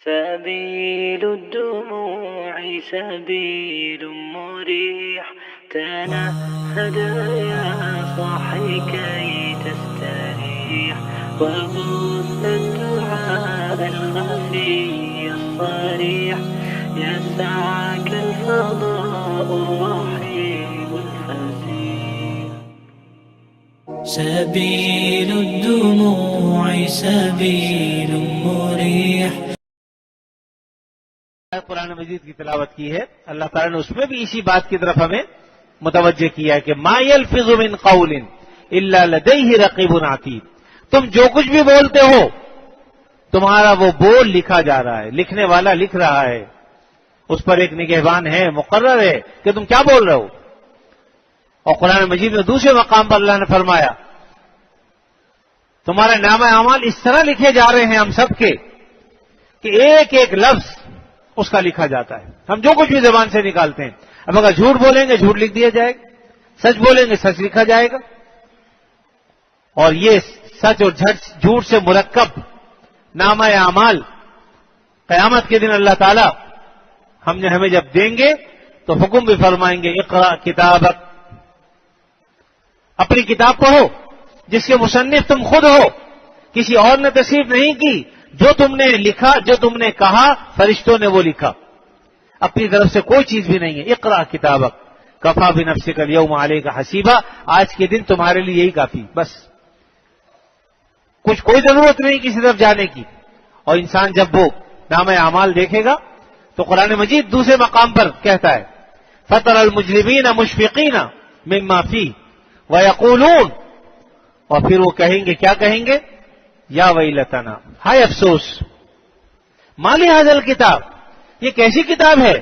سبيل الدموع سبيل مريح تنهد يا صاحي كي تستريح وبث الدعاء الخفي الصريح يسعك الفضاء الرحيم الفسيح. سبيل الدموع سبيل مريح. قرآن مجید کی تلاوت کی ہے، اللہ تعالیٰ نے اس میں بھی اسی بات کی طرف ہمیں متوجہ کیا ہے کہ ما یلفظ من قول الا لدیہ رقیب عتید. تم جو کچھ بھی بولتے ہو تمہارا وہ بول لکھا جا رہا ہے، لکھنے والا لکھ رہا ہے، اس پر ایک نگہبان ہے، مقرر ہے کہ تم کیا بول رہے ہو. اور قرآن مجید میں دوسرے مقام پر اللہ نے فرمایا تمہارے نامہ اعمال اس طرح لکھے جا رہے ہیں ہم سب کے کہ ایک ایک لفظ اس کا لکھا جاتا ہے. ہم جو کچھ بھی زبان سے نکالتے ہیں، اب اگر جھوٹ بولیں گے جھوٹ لکھ دیا جائے گا، سچ بولیں گے سچ لکھا جائے گا. اور یہ سچ اور جھوٹ سے مرکب نامہ اعمال قیامت کے دن اللہ تعالی ہمیں جب دیں گے تو حکم بھی فرمائیں گے اقرا کتابک، اپنی کتاب پڑھو جس کے مصنف تم خود ہو، کسی اور نے تصنیف نہیں کی. جو تم نے لکھا، جو تم نے کہا، فرشتوں نے وہ لکھا، اپنی طرف سے کوئی چیز بھی نہیں ہے. اقرا کتابک کفا بنفسک الیوم علیک حسیبا، آج کے دن تمہارے لیے یہی کافی، بس کوئی ضرورت نہیں کسی طرف جانے کی. اور انسان جب وہ نامہ اعمال دیکھے گا تو قرآن مجید دوسرے مقام پر کہتا ہے فَتَرَ الْمُجْرِمِينَ مُشْفِقِينَ مِمَّا فِيهِ وَيَقُولُونَ، اور پھر وہ کہیں گے، کیا کہیں گے؟ یا ویلتنا، ہائے افسوس، ما لِهَذَا الْكِتاب، یہ کیسی کتاب ہے؟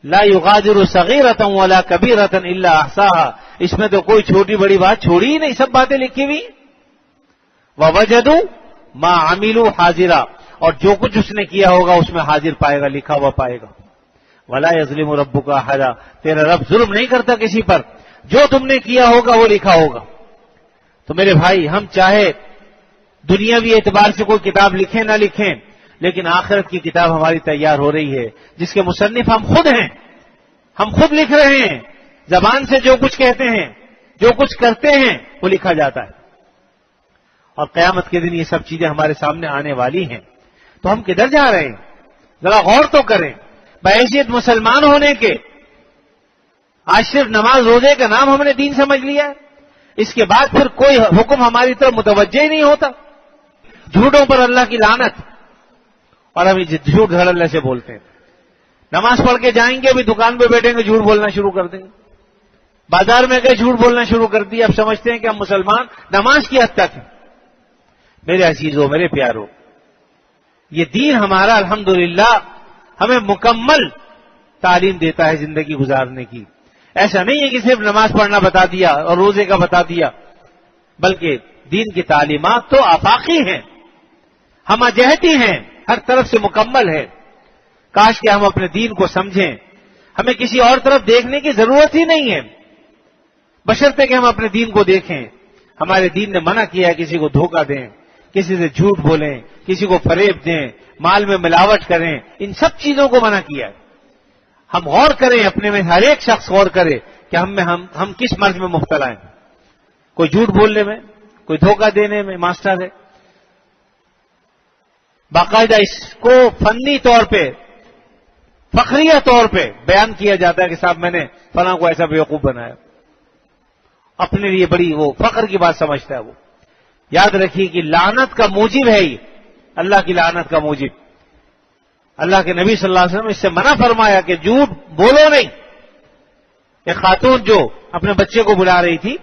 لا یغادر صغیرۃ ولا کبیرۃ الا احصاها، اس میں تو کوئی چھوٹی بڑی بات چھوڑی ہی نہیں، سب باتیں لکھی ہوئی. ووجدوا ما عملوا حاضرا، اور جو کچھ اس نے کیا ہوگا اس میں حاضر پائے گا، لکھا ہوا پائے گا. ولا یظلم ربک احدا، تیرا رب ظلم نہیں کرتا کسی پر، جو تم نے کیا ہوگا وہ لکھا ہوگا. تو میرے بھائی، ہم چاہے دنیاوی اعتبار سے کوئی کتاب لکھیں نہ لکھیں، لیکن آخرت کی کتاب ہماری تیار ہو رہی ہے جس کے مصنف ہم خود ہیں، ہم خود لکھ رہے ہیں. زبان سے جو کچھ کہتے ہیں، جو کچھ کرتے ہیں وہ لکھا جاتا ہے. اور قیامت کے دن یہ سب چیزیں ہمارے سامنے آنے والی ہیں. تو ہم کدھر جا رہے ہیں؟ ذرا غور تو کریں. بحیثیت مسلمان ہونے کے آج صرف نماز روزے کا نام ہم نے دین سمجھ لیا ہے، اس کے بعد پھر کوئی حکم ہماری طرف متوجہ ہی نہیں ہوتا. جھوٹوں پر اللہ کی لعنت، اور ہم جھوٹ دھڑلے سے بولتے ہیں. نماز پڑھ کے جائیں گے، ابھی دکان پہ بیٹھیں گے جھوٹ بولنا شروع کر دیں گے، بازار میں گئے جھوٹ بولنا شروع کر دیا. اب سمجھتے ہیں کہ ہم مسلمان نماز کی حد تک ہیں. میرے عزیزوں، میرے پیاروں، یہ دین ہمارا الحمدللہ ہمیں مکمل تعلیم دیتا ہے زندگی گزارنے کی. ایسا نہیں ہے کہ صرف نماز پڑھنا بتا دیا اور روزے کا بتا دیا، بلکہ دین کی تعلیمات تو آفاقی ہیں، ہمہ جہتی ہیں، ہر طرف سے مکمل ہے. کاش کہ ہم اپنے دین کو سمجھیں، ہمیں کسی اور طرف دیکھنے کی ضرورت ہی نہیں ہے، بشرطے کہ ہم اپنے دین کو دیکھیں. ہمارے دین نے منع کیا ہے کسی کو دھوکہ دیں، کسی سے جھوٹ بولیں، کسی کو فریب دیں، مال میں ملاوٹ کریں، ان سب چیزوں کو منع کیا ہے. ہم غور کریں، اپنے میں ہر ایک شخص غور کرے کہ ہم کس مرض میں مبتلا ہیں. کوئی جھوٹ بولنے میں، کوئی دھوکہ دینے میں ماسٹر ہے. باقاعدہ اس کو فنی طور پہ، فخریہ طور پہ بیان کیا جاتا ہے کہ صاحب میں نے فلاں کو ایسا بیوقوف بنایا. اپنے لیے بڑی وہ فخر کی بات سمجھتا ہے. وہ یاد رکھیے کہ لعنت کا موجب ہے یہ، اللہ کی لعنت کا موجب. اللہ کے نبی صلی اللہ علیہ وسلم اس سے منع فرمایا کہ جھوٹ بولو نہیں. ایک خاتون جو اپنے بچے کو بلا رہی تھی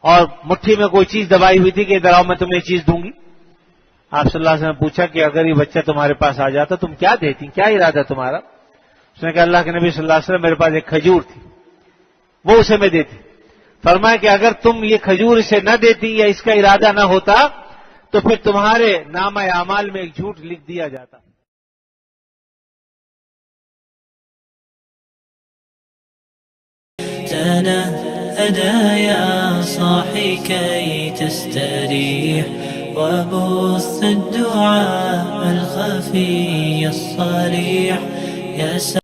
اور مٹھی میں کوئی چیز دبائی ہوئی تھی کہ ادھر آؤ میں تمہیں یہ چیز دوں گی. آپ صلی اللہ علیہ وسلم نے پوچھا کہ اگر یہ بچہ تمہارے پاس آ جاتا تم کیا دیتی، کیا ارادہ تمہارا؟ اس نے کہا اللہ کے نبی صلی اللہ علیہ وسلم میرے پاس ایک کھجور تھی، وہ اسے میں دیتی. فرمایا کہ اگر تم یہ کھجور اسے نہ دیتی یا اس کا ارادہ نہ ہوتا تو پھر تمہارے نامہ اعمال میں ایک جھوٹ لکھ دیا جاتا. تنهد يا صاحي كي تستريح وبث الدعاء الخفي الصريح. يا